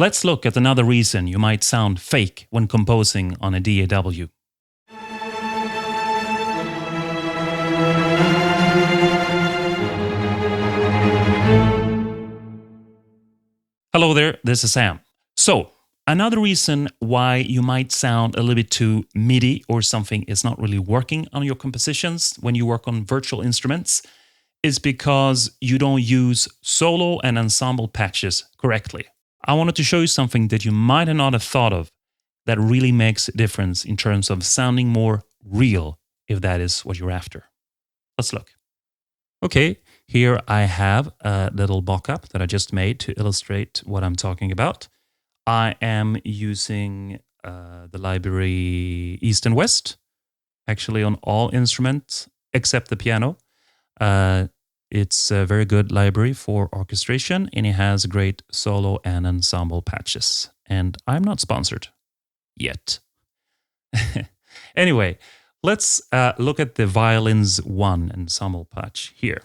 Let's look at another reason you might sound fake when composing on a DAW. Hello there, this is Sam. So, another reason why you might sound a little bit too midi or something is not really working on your compositions when you work on virtual instruments is because you don't use solo and ensemble patches correctly. I wanted to show you something that you might not have thought of that really makes a difference in terms of sounding more real, if that is what you're after. Let's look. Okay, here I have a little mock-up that I just made to illustrate what I'm talking about. I am using the library East and West, actually on all instruments except the piano. It's a very good library for orchestration, and it has great solo and ensemble patches. And I'm not sponsored yet. Anyway, let's look at the Violins 1 ensemble patch here.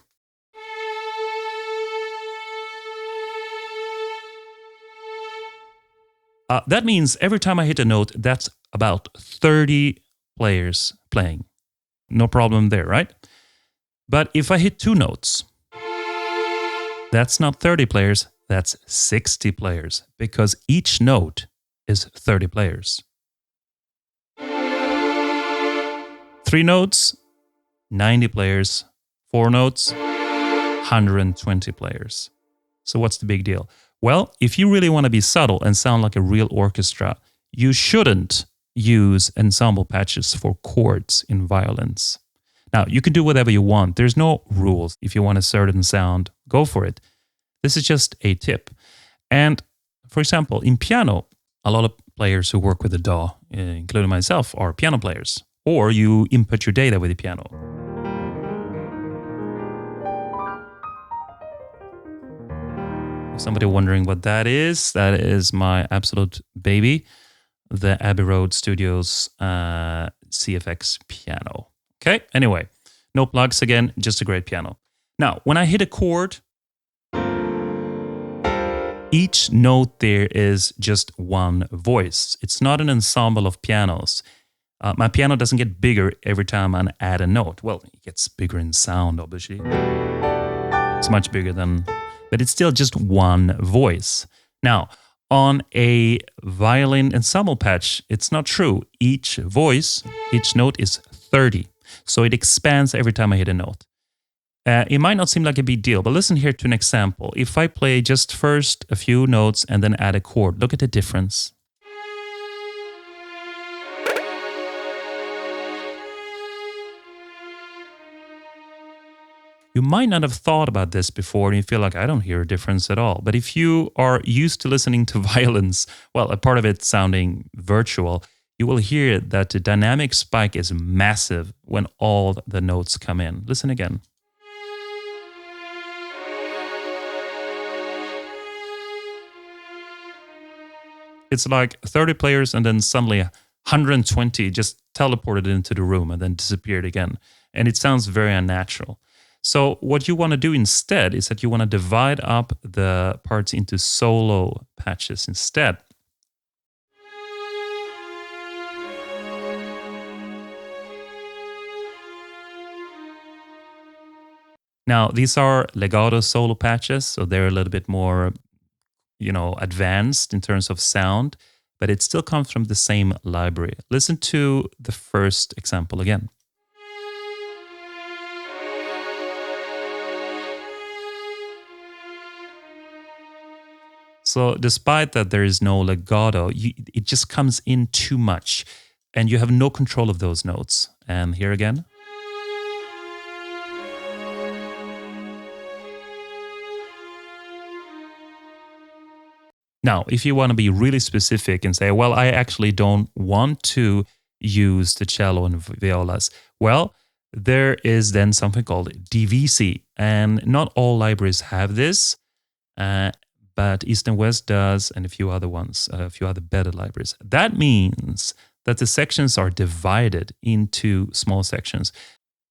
That means every time I hit a note, that's about 30 players playing. No problem there, right? But if I hit two notes, that's not 30 players, that's 60 players, because each note is 30 players. 3 notes, 90 players. 4 notes, 120 players. So what's the big deal? Well, if you really want to be subtle and sound like a real orchestra, you shouldn't use ensemble patches for chords in violins. Now, you can do whatever you want. There's no rules. If you want a certain sound, go for it. This is just a tip. And for example, in piano, a lot of players who work with the DAW, including myself, are piano players. Or you input your data with the piano. Somebody wondering what that is my absolute baby, the Abbey Road Studios CFX piano. Okay, anyway, no plugs again, just a great piano. Now, when I hit a chord, each note there is just one voice. It's not an ensemble of pianos. My piano doesn't get bigger every time I add a note. Well, it gets bigger in sound, obviously. It's much bigger than, but it's still just one voice. Now, on a violin ensemble patch, it's not true. Each voice, each note is 30. So it expands every time I hit a note. It might not seem like a big deal, but listen here to an example. If I play just first a few notes and then add a chord, look at the difference. You might not have thought about this before and you feel like I don't hear a difference at all. But if you are used to listening to violins, well, a part of it sounding virtual, you will hear that the dynamic spike is massive when all the notes come in. Listen again. It's like 30 players and then suddenly 120 just teleported into the room and then disappeared again. And it sounds very unnatural. So what you want to do instead is that you want to divide up the parts into solo patches instead. Now, these are legato solo patches, so they're a little bit more, advanced in terms of sound, but it still comes from the same library. Listen to the first example again. So despite that there is no legato, it just comes in too much and you have no control of those notes. And here again. Now, if you want to be really specific and say, well, I actually don't want to use the cello and violas, well, there is then something called DVC. And not all libraries have this. But East and West does, and a few other ones, a few other better libraries. That means that the sections are divided into small sections.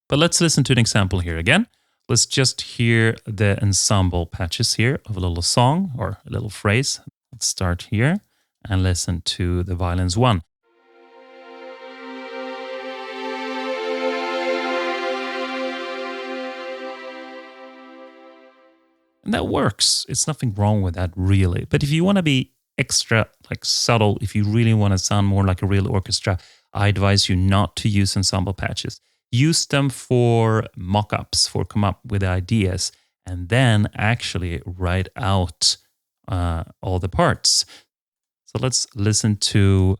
But let's listen to an example here again. Let's just hear the ensemble patches here of a little song or a little phrase. Let's start here and listen to the violins 1. And that works. It's nothing wrong with that, really. But if you want to be extra like subtle, if you really want to sound more like a real orchestra, I advise you not to use ensemble patches. Use them for mock-ups, for come up with ideas, and then actually write out all the parts. So let's listen to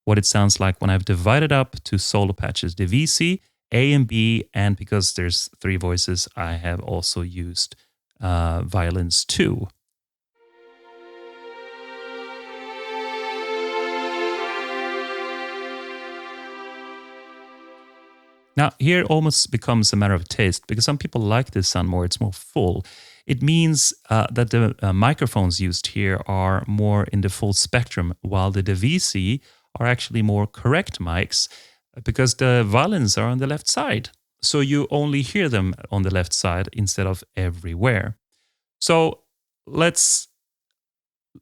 what it sounds like when I've divided up to solo patches, the VC, A and B, and because there's 3 voices, I have also used violins 2. Now, here it almost becomes a matter of taste because some people like this sound more, it's more full. It means that the microphones used here are more in the full spectrum, while the DVC are actually more correct mics because the violins are on the left side. So you only hear them on the left side instead of everywhere. So let's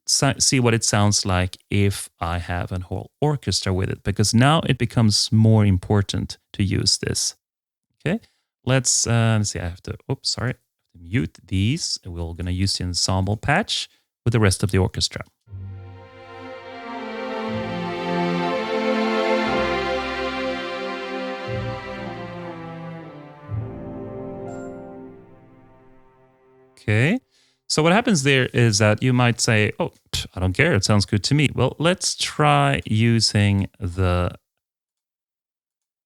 see what it sounds like if I have a whole orchestra with it, because now it becomes more important to use this. Okay, let's see. I have to, mute these. We're going to use the ensemble patch with the rest of the orchestra. Okay. So what happens there is that you might say, oh, I don't care. It sounds good to me. Well, let's try using the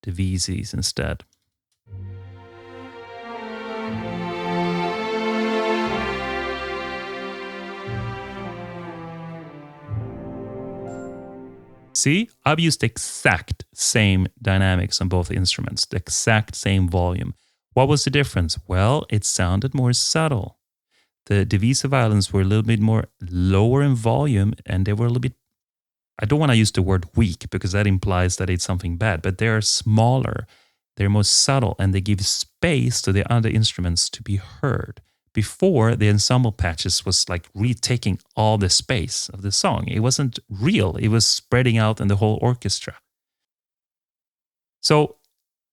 VZs instead. See, I've used the exact same dynamics on both instruments, the exact same volume. What was the difference? Well, it sounded more subtle. The divisa violins were a little bit more lower in volume, and they were a little bit, I don't want to use the word weak because that implies that it's something bad, but they're smaller, they're more subtle, and they give space to the other instruments to be heard. Before, the ensemble patches was like retaking all the space of the song. It wasn't real, it was spreading out in the whole orchestra. So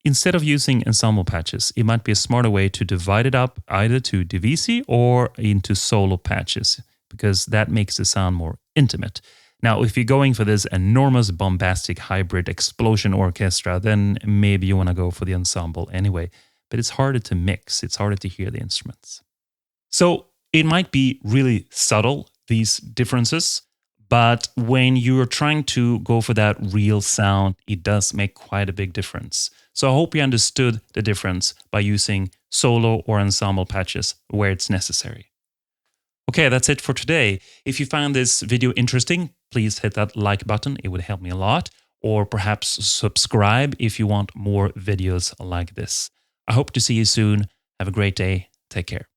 instead of using ensemble patches, it might be a smarter way to divide it up either to divisi or into solo patches, because that makes the sound more intimate. Now, if you're going for this enormous, bombastic, hybrid explosion orchestra, then maybe you want to go for the ensemble anyway. But it's harder to mix, it's harder to hear the instruments. So it might be really subtle, these differences, but when you're trying to go for that real sound, it does make quite a big difference. So I hope you understood the difference by using solo or ensemble patches where it's necessary. Okay, that's it for today. If you found this video interesting, please hit that like button. It would help me a lot. Or perhaps subscribe if you want more videos like this. I hope to see you soon. Have a great day. Take care.